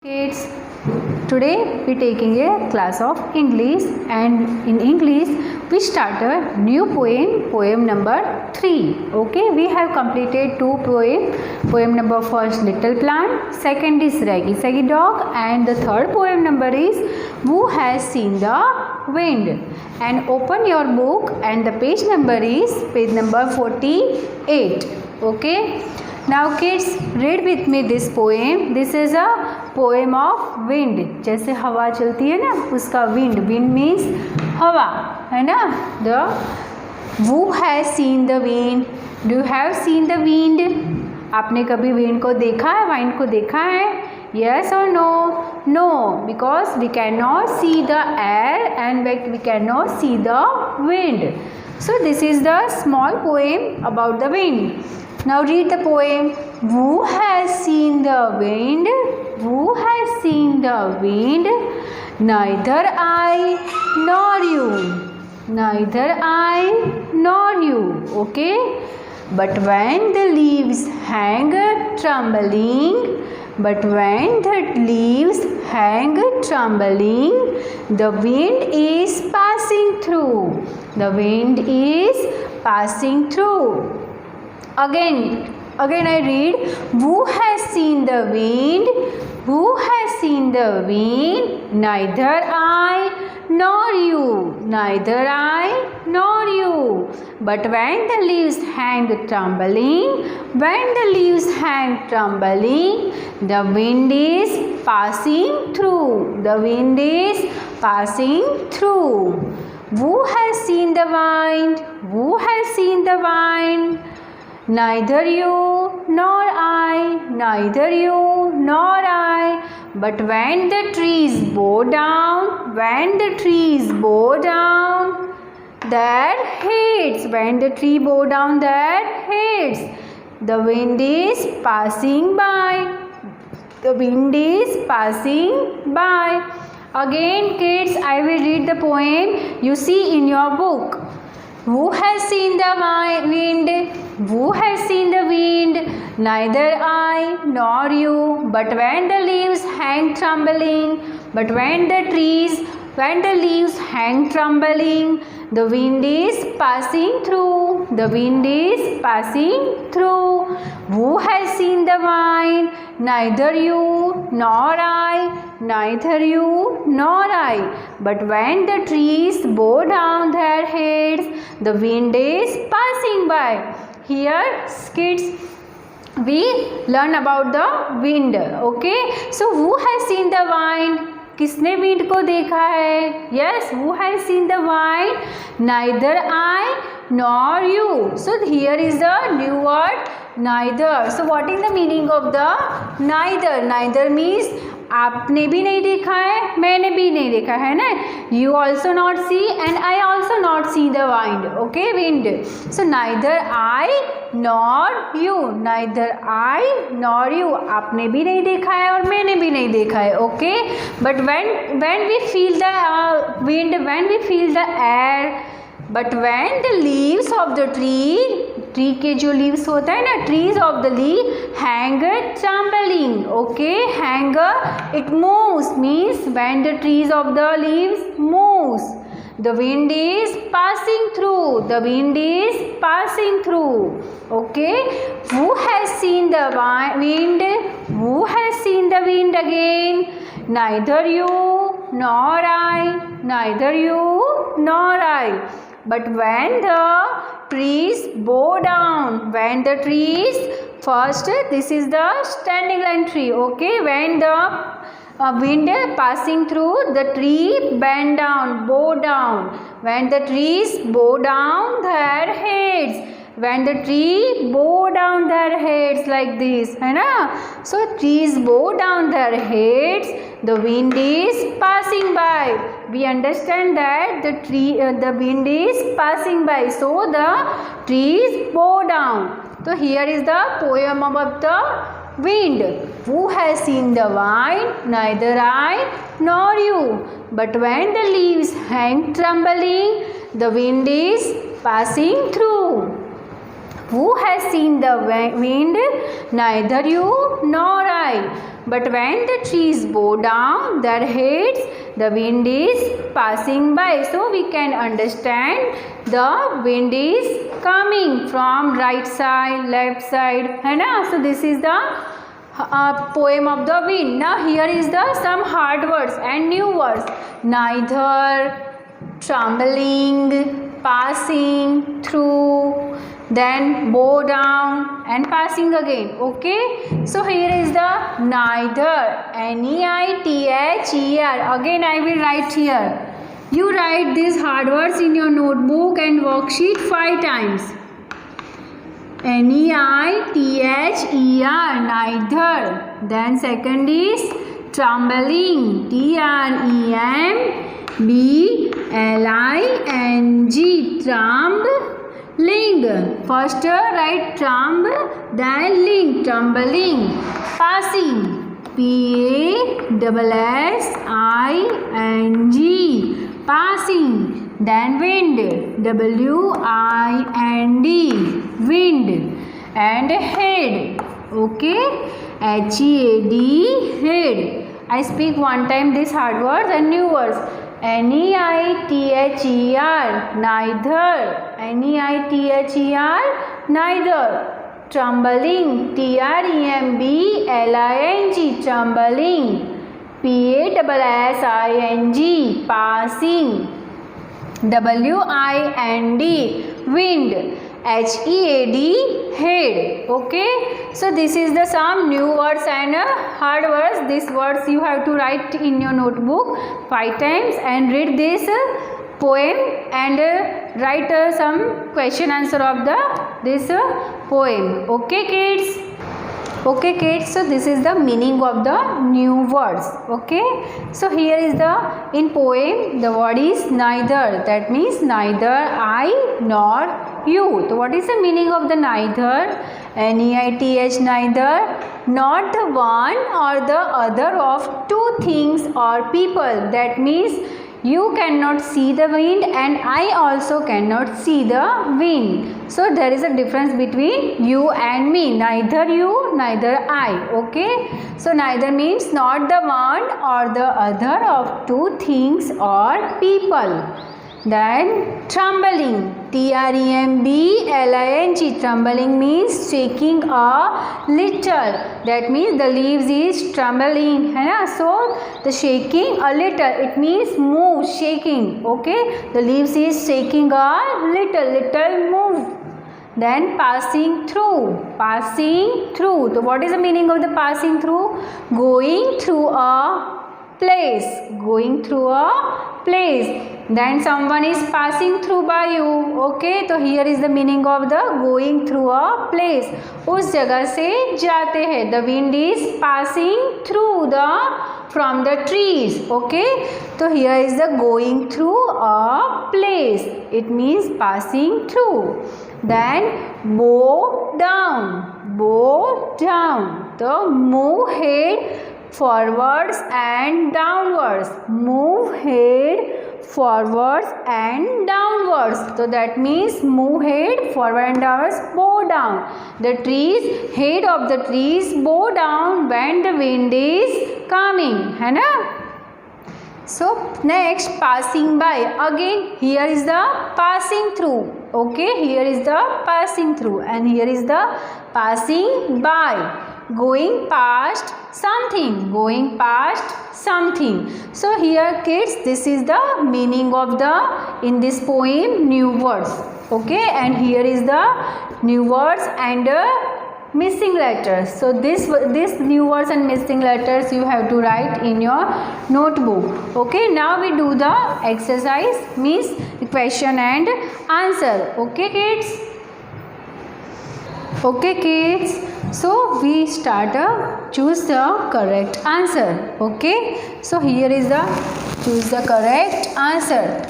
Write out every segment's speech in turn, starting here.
Kids, today we taking a class of English, and in English we start a new poem number 3. Okay, we have completed 2 poem number first Little Plant, second is Raggy Saggy Dog, and the third poem number is Who Has Seen the Wind. And open your book, and the page number is page number 48. Okay, now kids, read with me this poem. This is a poem of wind. जैसे हवा चलती है ना, उसका wind. Wind means हवा, है ना? The Who has seen the wind? Do you have seen the wind? आपने कभी wind को देखा है? wind को देखा है? Yes or no? No, because we cannot see the air and we cannot see the wind. So this is the small poem about the wind. Now read the poem. Who has seen the wind? Who has seen the wind? Neither I nor you. Neither I nor you. Okay? But when the leaves hang trembling, but when the leaves hang trembling, the wind is passing through. The wind is passing through. Again I read. Who has seen the wind? Who has seen the wind? Neither I nor you. Neither I nor you. But when the leaves hang trembling, when the leaves hang trembling, the wind is passing through. The wind is passing through. Who has seen the wind? Who has seen the wind? Neither you nor I, neither you nor I. But when the trees bow down, when the trees bow down, their heads, when the tree bow down their heads, the wind is passing by. The wind is passing by. Again kids, I will read the poem you see in your book. Who has seen the wind? Who has seen the wind? Neither I nor you. But when the leaves hang trembling, but when the leaves hang trembling, the wind is passing through. The wind is passing through. Who has seen the wind? Neither you nor I, neither you nor I. But when the trees bow down their heads, the wind is passing by. Here, kids, we learn about the wind. Okay, so who has seen the wind? किसने wind को देखा है? Yes, who has seen the wind? Neither I nor you. So here is the new word neither. So what is the meaning of the neither? Neither means आपने भी नहीं देखा है, मैंने भी नहीं देखा है ना. You also not see and I also not see the wind. Okay, wind. So neither I nor you. Neither I nor you. आपने भी नहीं देखा है और मैंने भी नहीं देखा है. Okay. But when we feel the wind, when we feel the air, but when the leaves of the tree के जो leaves होता है ना, trees of the leaf hang trembling. Okay, hang, it moves, means when the trees of the leaves moves, the wind is passing through. The wind is passing through. Okay, who has seen the wind? Who has seen the wind again? Neither you nor I, neither you nor I. But when the trees bow down, when the trees, first this is the standing line tree. Okay, when the wind passing through, the tree bend down, bow down. When the trees bow down their heads, when the tree bow down their heads like this, है ना? So trees bow down their heads, the wind is passing by. We understand that the wind is passing by. So the trees bow down. So here is the poem about the wind. Who has seen the wind? Neither I nor you. But when the leaves hang trembling, the wind is passing through. Who has seen the wind? Neither you nor I. but when the trees bow down their heads, the wind is passing by. So we can understand the wind is coming from right side, left side, है ना. So this is the poem of the wind. Now here is the some hard words and new words. Neither, trembling, passing through, then bow down and passing again. Okay, so here is the neither, Neither. Again I will write here. You write these hard words in your notebook and worksheet 5 times. Neither, neither. Then second is trembling, Trembling, trembling. First write tremb, then ling, trembling. Passing, Passing, passing. Then wind, Wind, wind. And head, okay, Head, head. I speak one time these hard words and new words. Neither, neither, neither. Trembling, trembling, trembling. Passing, passing. Wind, Head, head. Okay, so this is the some new words and hard words. These words you have to write in your notebook 5 times and read this poem and write some question answer of this poem. Okay kids. Okay kids, so this is the meaning of the new words. Okay, so here is the in poem the word is neither, that means neither I nor you. So what is the meaning of the neither? Neither, not the one or the other of two things or people. That means you cannot see the wind and I also cannot see the wind. So there is a difference between you and me. Neither you, neither I. Okay. So neither means not the one or the other of two things or people. Then trembling, trembling. Trembling means shaking a little. That means the leaves is trembling, है ना? So the shaking a little, it means move, shaking. Okay, the leaves is shaking a little move. Then passing through. So what is the meaning of the passing through? Going through a place. Then someone is passing through by you. Okay, so here is the meaning of the going through a place. उस जगह से जाते हैं. The wind is passing through from the trees. Okay, so here is the going through a place. It means passing through. Then bow down. So move head forwards and downwards. Move head forwards and downwards. So that means move head forward and downwards, bow down. The trees, head of the trees bow down when the wind is coming, है ना? So next passing by. Again here is the passing through. Okay, here is the passing through and here is the passing by. Going past something. So here kids, this is the meaning of the in this poem new words. Okay, and here is the new words and missing letters. So this new words and missing letters you have to write in your notebook. Okay, now we do the exercise, means the question and answer. Okay kids, so we start choose the correct answer. Okay, so here is the choose the correct answer.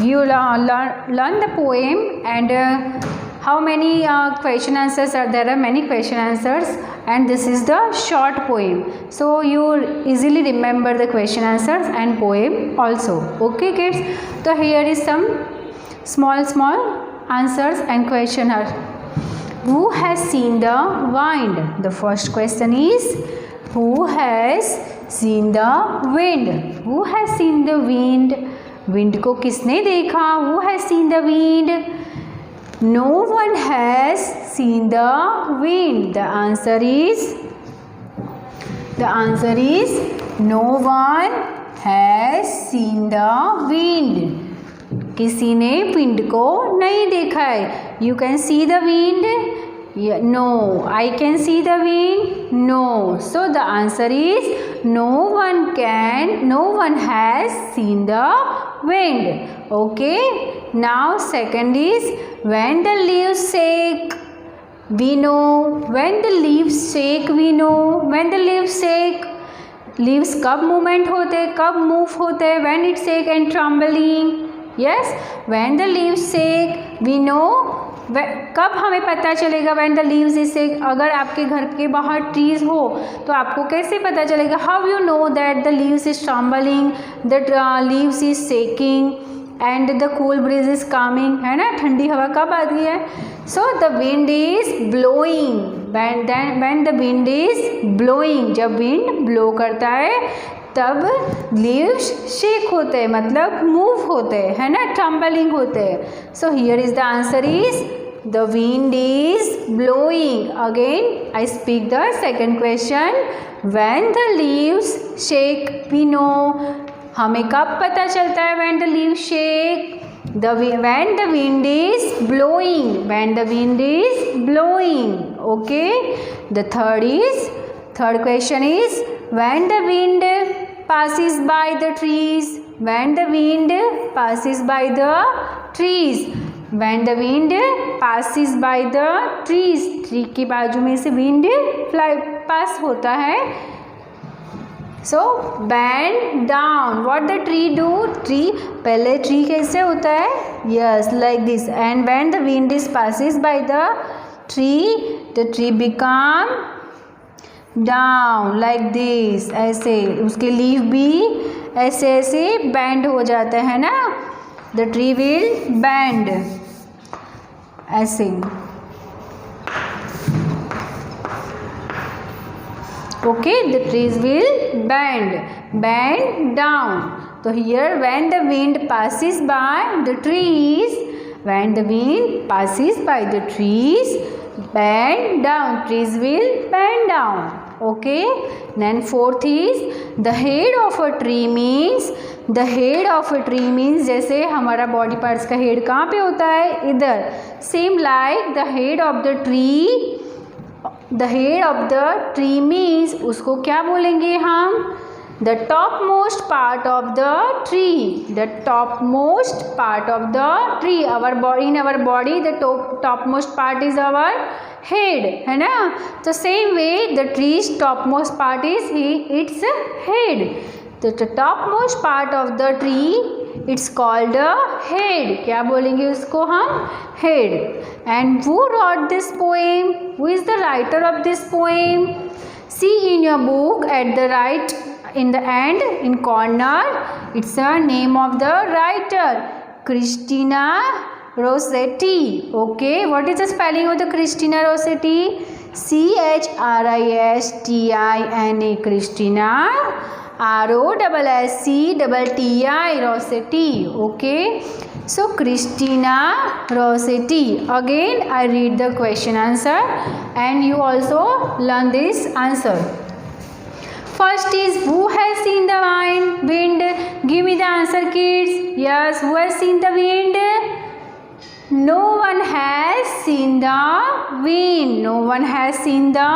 You learn the poem and how many question answers are there? Are many question answers and this is the short poem. So you easily remember the question answers and poem also. Okay kids, so here is some small answers and questionnaire. Who has seen the wind? The first question is, Who has seen the wind? Who has seen the wind? Wind को किसने देखा? Who has seen the wind? No one has seen the wind. The answer is no one has seen the wind. किसी ने wind को नहीं देखा है. You can see the wind? Yeah, no. I can see the wind? No. So the answer is no one has seen the wind. Okay. Now second is when the leaves shake. We know when the leaves shake. We know when the leaves shake. Leaves कब movement होते, कब move होते? When it shake and trembling. Yes. When the leaves shake, we know. कब हमें पता चलेगा when the leaves is shake? अगर आपके घर के बाहर trees हो तो आपको कैसे पता चलेगा? How you know that the leaves is trembling, the leaves is shaking and the cool breeze is coming? है ना, ठंडी हवा कब आती है? So the wind is blowing. When the wind is blowing, जब wind blow करता है तब leaves shake होते हैं, मतलब move होते हैं, है ना, trembling होते हैं. So here is the answer is the wind is blowing. Again I speak the second question. When the leaves shake, we know. हमें कब पता चलता है when the leaves shake? When the wind is blowing. When the wind is blowing. Okay. The third question is when the wind passes by the trees. When the wind passes by the trees. When the wind passes by the trees. Tree के बाजू में से wind pass होता है. So bend down. What the tree do? Tree पहले tree कैसे होता है? Yes, like this. And when the wind passes by the tree become down like this. ऐसे उसके लीफ भी ऐसे ऐसे bend हो जाता है ना. The tree will bend ऐसे. Okay, the trees will bend down. So here when the wind passes by the trees, when the wind passes by the trees, bend down, trees will bend down. Okay. Then fourth is the head of a tree means, the head of a tree means जैसे हमारा body parts का head कहाँ पे होता है? इधर. Same like the head of the tree. The head of the tree means उसको क्या बोलेंगे हम? The topmost part of the tree. The topmost part of the tree. In our body, the topmost part is our head, है ना? So same way, the tree's topmost part is its head. The topmost part of the tree, it's called a head. क्या बोलेंगे उसको हम? Head. And who wrote this poem? Who is the writer of this poem? See in your book at the right, in the end, in corner, it's a name of the writer, Christina Rossetti. Okay, what is the spelling of the Christina Rossetti? Christina, Christina, Rossetti, Rossetti. Okay, so Christina Rossetti. Again I read the question answer and you also learn this answer. First is who has seen the wind? Give me the answer, kids. Yes, who has seen the wind? No one has seen the wind. No one has seen the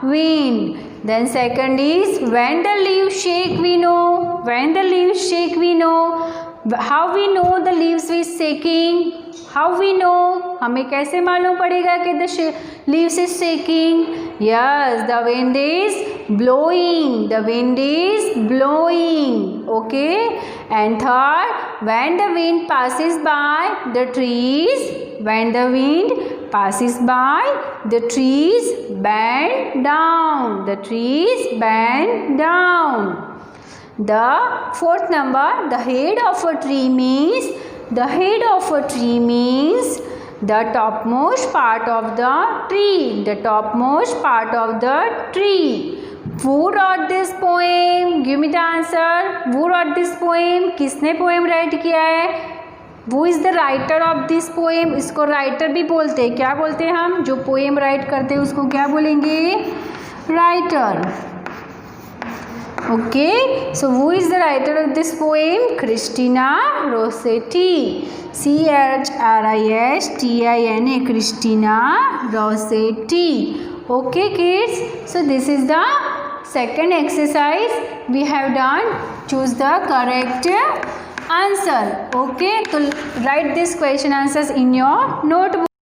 wind. Then second is when the leaves shake, we know. When the leaves shake, we know. How we know the leaves is shaking? How we know? हमें कैसे मालूम पड़ेगा कि the leaves is shaking? Yes, the wind is blowing. The wind is blowing. Okay. And third, when the wind passes by the trees, when the wind passes by, the trees bend down. The trees bend down. The fourth number, the head of a tree means, the head of a tree means the topmost part of the tree. The topmost part of the tree. Who wrote this poem? Give me the answer. Who wrote this poem? किसने poem write किया है? Who is the writer of this poem? इसको writer भी बोलते हैं. क्या बोलते हैं हम? जो poem write करते हैं उसको क्या बोलेंगे? Writer. Okay. So who is the writer of this poem? Christina Rossetti. Christina Christina Rossetti. Okay kids. So this is the second exercise we have done. Choose the correct answer. Okay, so write these question answers in your notebook.